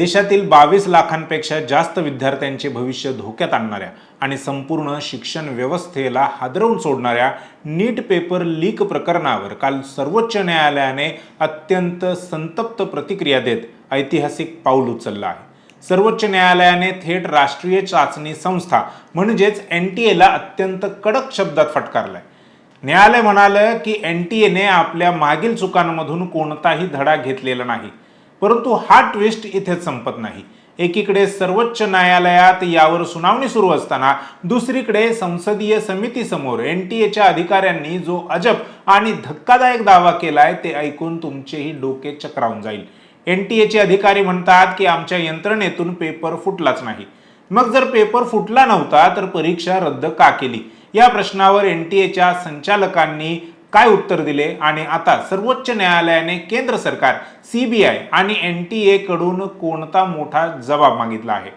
देशातील 22 लाखांपेक्षा जास्त विद्यार्थ्यांचे भविष्य धोक्यात आणणाऱ्या आणि संपूर्ण शिक्षण व्यवस्थेला हादरवून सोडणाऱ्या नीट पेपर लीक प्रकरणावर काल सर्वोच्च न्यायालयाने अत्यंत संतप्त प्रतिक्रिया देत ऐतिहासिक पाऊल उचललं आहे। सर्वोच्च न्यायालयाने थेट राष्ट्रीय चाचणी संस्था म्हणजेच NTA अत्यंत कडक शब्दात फटकारलाय। न्यायालय म्हणालं की NTA आपल्या मागील चुकांमधून कोणताही धडा घेतलेला नाही, परंतु हा ट्विस्ट इथेच संपत नाही। एकीकडे सर्वोच्च न्यायालयात यावर सुनावणी सुरू असताना दुसरीकडे संसदीय समितीसमोर NTA अधिकाऱ्यांनी जो अजब आणि धक्कादायक दावा केलाय ते ऐकून तुमचेही डोके चक्रावून जाईल। NTA अधिकारी म्हणतात की आमच्या यंत्रणेतून पेपर फुटलाच नाही। मग जर पेपर फुटला नव्हता तर परीक्षा रद्द का केली? या प्रश्नावर NTA संचालकांनी काय उत्तर दिले आणि आता सर्वोच्च न्यायालयाने केंद्र सरकार, CBI आणि NTA कडून कोणता मोठा जबाब मागितला आहे,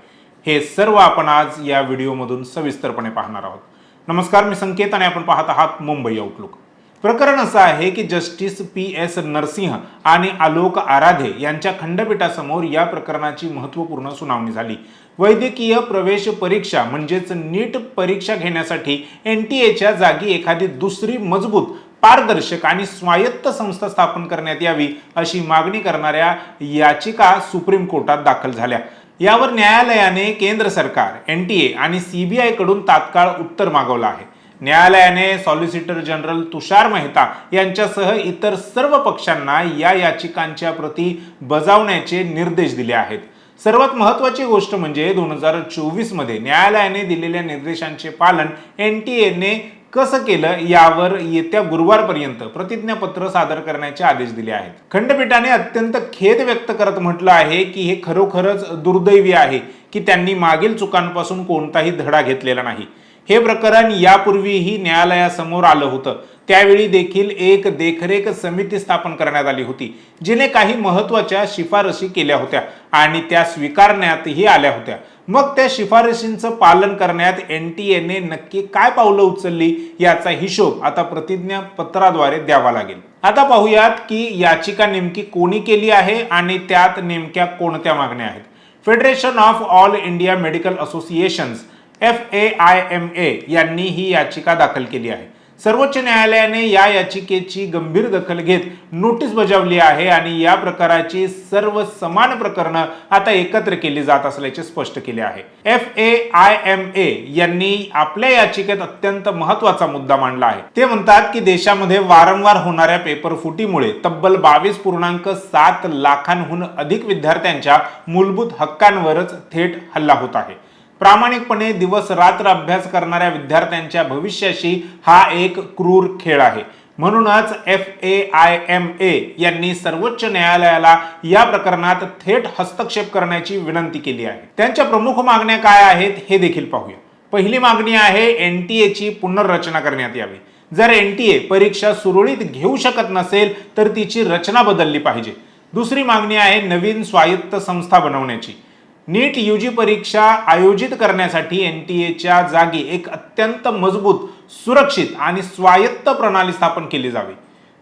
हे सर्व आपण आज या व्हिडिओमधून सविस्तरपणे पाहणार आहोत। नमस्कार, मी संकेत आणि आपण पाहत आहात मुंबई आउटलुक। प्रकरण असं आहे की जस्टिस PS नरसिंह आणि आलोक आराधे यांच्या खंडपीठासमोर या प्रकरणाची महत्त्वपूर्ण सुनावणी झाली। वैद्यकीय प्रवेश परीक्षा म्हणजेच नीट परीक्षा घेण्यासाठी NTA जागी एखादी दुसरी मजबूत, पारदर्शक आणि स्वायत्त संस्था स्थापन करण्यात यावी अशी मागणी करणाऱ्या याचिका सुप्रीम कोर्टात दाखल झाल्या। यावर न्यायालयाने केंद्र सरकार, NTA आणि CBI कडून तात्काळ उत्तर मागवलं आहे। न्यायालयाने सॉलिसिटर जनरल तुषार मेहता यांच्यासह इतर सर्व पक्षांना या याचिकांच्या प्रती बजावण्याचे निर्देश दिले आहेत। सर्वात महत्त्वाची गोष्ट म्हणजे 2024 मध्ये न्यायालयाने दिलेल्या निर्देशांचे पालन NTA कसं केलं यावर येत्या गुरुवारपर्यंत प्रतिज्ञापत्र सादर करण्याचे आदेश दिले आहेत। खंडपीठाने अत्यंत खेद व्यक्त करत म्हटलं आहे की हे खरोखरच दुर्दैवी आहे की त्यांनी मागील चुकांपासून कोणताही धडा घेतलेला नाही। हे प्रकरण यापूर्वीही न्यायालयासमोर आलं होतं, त्यावेळी देखील एक देखरेख समिती स्थापन करण्यात आली होती जिने काही महत्त्वाच्या शिफारशी केल्या होत्या आणि त्या स्वीकारण्यातही आल्या होत्या। मग त्या शिफारशींचं पालन करण्यात NTA नक्की काय पावलं उचलली याचा हिशोब आता प्रतिज्ञापत्राद्वारे द्यावा लागेल। आता पाहूयात की याचिका नेमकी कोणी केली आहे आणि त्यात नेमक्या कोणत्या मागण्या आहेत। Federation of all India medical associations FAIMA यांनी ही याचिका दाखल केली आहे। सर्वोच्च न्यायालयाने या याचिकेची गंभीर दखल घेत नोटीस बजावली आहे आणि या प्रकाराची सर्व समान प्रकरणं आता एकत्र केली जात असल्याचे स्पष्ट केले आहे। FAIMA यांनी आपल्या याचिकेत अत्यंत महत्त्वाचा मुद्दा मांडला आहे। ते म्हणतात की देशामध्ये वारंवार होणाऱ्या पेपर फुटीमुळे तब्बल 22.7 लाखांहून अधिक विद्यार्थ्यांच्या मूलभूत हक्कांवरच थेट हल्ला होत आहे। प्रामाणिकपणे दिवस रात्र अभ्यास करणाऱ्या विद्यार्थ्यांच्या भविष्याशी हा एक क्रूर खेळ आहे। म्हणूनच FAIMA यांनी सर्वोच्च न्यायालयाला या प्रकरणात थेट हस्तक्षेप करण्याची विनंती केली आहे। त्यांच्या प्रमुख मागण्या काय आहेत हे देखील पाहूया। पहिली मागणी आहे NTA पुनर्रचना करण्यात यावी। जर NTA परीक्षा सुरळीत घेऊ शकत नसेल तर तिची रचना बदलली पाहिजे। दुसरी मागणी आहे नवीन स्वायत्त संस्था बनवण्याची। नीट UG परीक्षा आयोजित करण्यासाठी NTA जागी एक अत्यंत मजबूत, सुरक्षित आणि स्वायत्त प्रणाली स्थापन केली जावी।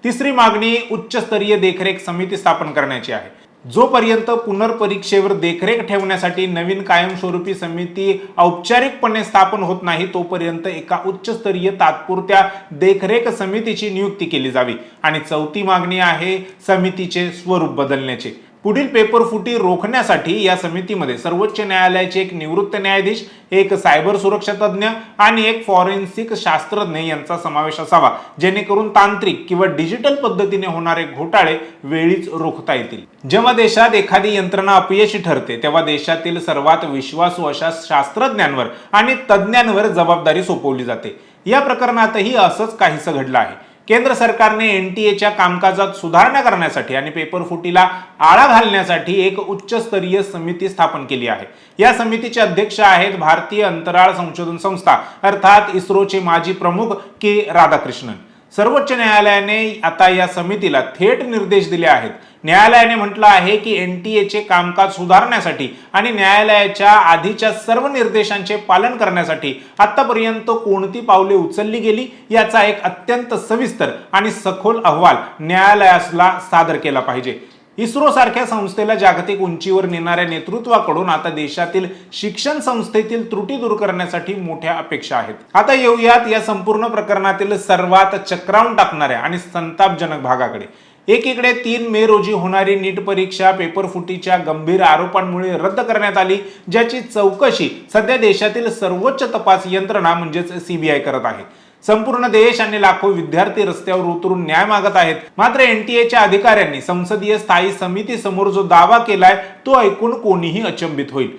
तिसरी मागणी उच्चस्तरीय देखरेख समिती स्थापन करण्याची आहे। जोपर्यंत पुनर्परीक्षेवर देखरेख ठेवण्यासाठी नवीन कायमस्वरूपी समिती औपचारिकपणे स्थापन होत नाही तोपर्यंत एका उच्चस्तरीय तात्पुरत्या देखरेख समितीची नियुक्ती केली जावी। आणि चौथी मागणी आहे समितीचे स्वरूप बदलण्याचे। पुढील पेपर फुटी रोखण्यासाठी या समितीमध्ये सर्वोच्च न्यायालयाचे एक निवृत्त न्यायाधीश, एक सायबर सुरक्षा तज्ज्ञ आणि एक फॉरेन्सिक शास्त्रज्ञ यांचा समावेश असावा, जेणेकरून तांत्रिक किंवा डिजिटल पद्धतीने होणारे घोटाळे वेळीच रोखता येतील। जेव्हा देशात एखादी यंत्रणा अपयशी ठरते तेव्हा देशातील सर्वात विश्वासू अशा शास्त्रज्ञांवर आणि तज्ज्ञांवर जबाबदारी सोपवली जाते। या प्रकरणातही असंच काहीसं घडलं आहे। केंद्र सरकारने NTA कामकाजात सुधारणा करण्यासाठी आणि पेपर फुटीला आळा घालण्यासाठी एक उच्चस्तरीय समिती स्थापन केली आहे। या समितीचे अध्यक्ष आहेत भारतीय अंतराळ संशोधन संस्था अर्थात इस्रोचे माजी प्रमुख K राधाकृष्णन। सर्वोच्च न्यायालयाने आता या समितीला थेट निर्देश दिले आहेत। न्यायालयाने म्हटलं आहे की NTA कामकाज सुधारण्यासाठी आणि न्यायालयाच्या आधीच्या सर्व निर्देशांचे पालन करण्यासाठी आतापर्यंत कोणती पावले उचलली गेली याचा एक अत्यंत सविस्तर आणि सखोल अहवाल न्यायालयाला सादर केला पाहिजे। इस्रो सारख्या संस्थेला जागतिक उंचीवर नेणाऱ्या नेतृत्वाकडून आता देशातील शिक्षण संस्थेतील त्रुटी दूर करण्यासाठी मोठ्या अपेक्षा आहेत. आता येऊयात या संपूर्ण प्रकरणातील सर्वात चक्रावून टाकणाऱ्या आणि संतापजनक भागाकडे. एकीकडे 3 मे रोजी होणारी नीट परीक्षा पेपर फुटीच्या गंभीर आरोपांमुळे रद्द करण्यात आली, ज्याची चौकशी सध्या देशातील सर्वोच्च तपास यंत्रणा म्हणजेच सीबीआय करत आहे. संपूर्ण देश आणि लाखो विद्यार्थी रस्त्यावर उतरून न्याय मागत आहेत. मात्र एनटीएच्या अधिकाऱ्यांनी संसदीय स्थायी समिती समोर जो दावा केलाय तो ऐकून कोणीही अचंबित होईल.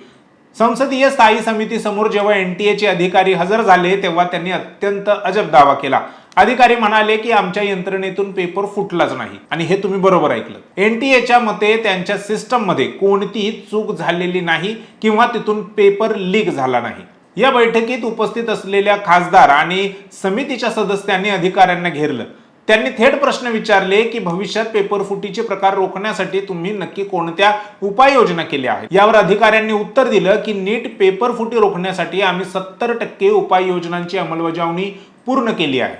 संसदीय स्थायी समिती समोर जेव्हा एनटीएचे अधिकारी हजर झाले तेव्हा त्यांनी अत्यंत अजब दावा केला. अधिकारी म्हणाले की आमच्या यंत्रणेतून पेपर फुटलाच नाही. आणि हे तुम्ही बरोबर ऐकलं. एनटीएच्या मते त्यांच्या सिस्टम मध्ये कोणतीही चूक झालेली नाही किंवा तिथून पेपर लीक झाला नाही. या बैठकीत उपस्थित असलेल्या खासदार आणि समितीच्या सदस्यांनी अधिकाऱ्यांना घेरलं. त्यांनी थेट प्रश्न विचारले की भविष्यात पेपर फुटीचे प्रकार रोखण्यासाठी तुम्ही नक्की कोणत्या उपाययोजना केल्या आहेत. यावर अधिकाऱ्यांनी उत्तर दिलं की नीट पेपर फुटी रोखण्यासाठी आम्ही 70% उपाययोजनांची अंमलबजावणी पूर्ण केली आहे.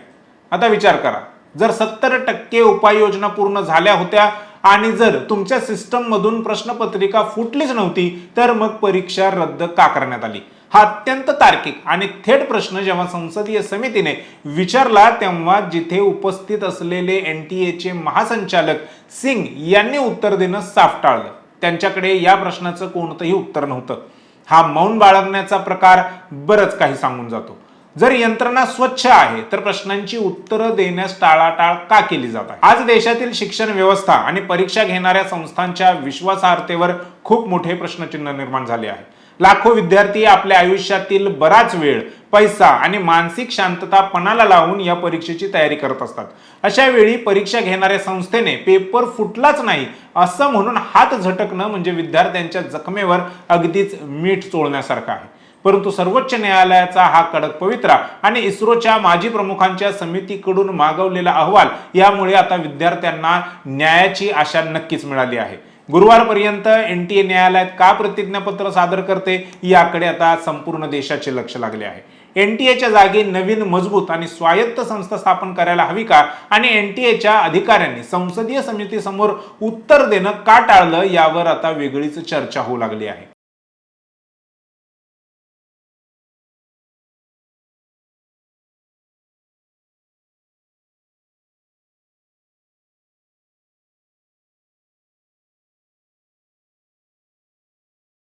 आता विचार करा, जर 70% उपाययोजना पूर्ण झाल्या होत्या आणि जर तुमच्या सिस्टम मधून प्रश्नपत्रिका फुटलीच नव्हती तर मग परीक्षा रद्द का करण्यात आली? हा अत्यंत तार्किक आणि थेट प्रश्न जेव्हा संसदीय समितीने विचारला तेव्हा जिथे उपस्थित असलेले एनटीएचे महासंचालक सिंग यांनी उत्तर देणं साफ टाळलं. त्यांच्याकडे या प्रश्नाचं कोणतंही उत्तर नव्हतं. हा मौन बाळगण्याचा प्रकार बरंच काही सांगून जातो. जर यंत्रणा स्वच्छ आहे तर प्रश्नांची उत्तरं देण्यास टाळाटाळ का केली जात आहे? आज देशातील शिक्षण व्यवस्था आणि परीक्षा घेणाऱ्या संस्थांच्या विश्वासार्हतेवर खूप मोठे प्रश्नचिन्ह निर्माण झाले आहे. लाखो विद्यार्थी आपल्या आयुष्यातील बराच वेळ, पैसा आणि मानसिक शांतता पणाला लावून या परीक्षेची तयारी करत असतात. अशा वेळी परीक्षा घेणाऱ्या संस्थेने पेपर फुटलाच नाही असं म्हणून हात झटकणं म्हणजे विद्यार्थ्यांच्या जखमेवर अगदीच मीठ चोळण्यासारखं आहे. परंतु सर्वोच्च न्यायालयाचा हा कडक पवित्रा आणि इस्रोच्या माजी प्रमुखांच्या समितीकडून मागवलेला अहवाल यामुळे आता विद्यार्थ्यांना न्यायाची आशा नक्कीच मिळाली आहे. गुरुवारपर्यंत एनटीए न्यायालयात का प्रतिज्ञापत्र सादर करते याकडे आता संपूर्ण देशाचे लक्ष लागले आहे. एनटीएच्या जागी नवीन मजबूत आणि स्वायत्त संस्था स्थापन करायला हवी का? आणि एनटीएच्या अधिकाऱ्यांनी संसदीय समितीसमोर उत्तर देणं का टाळलं यावर आता वेगळीच चर्चा होऊ लागली आहे.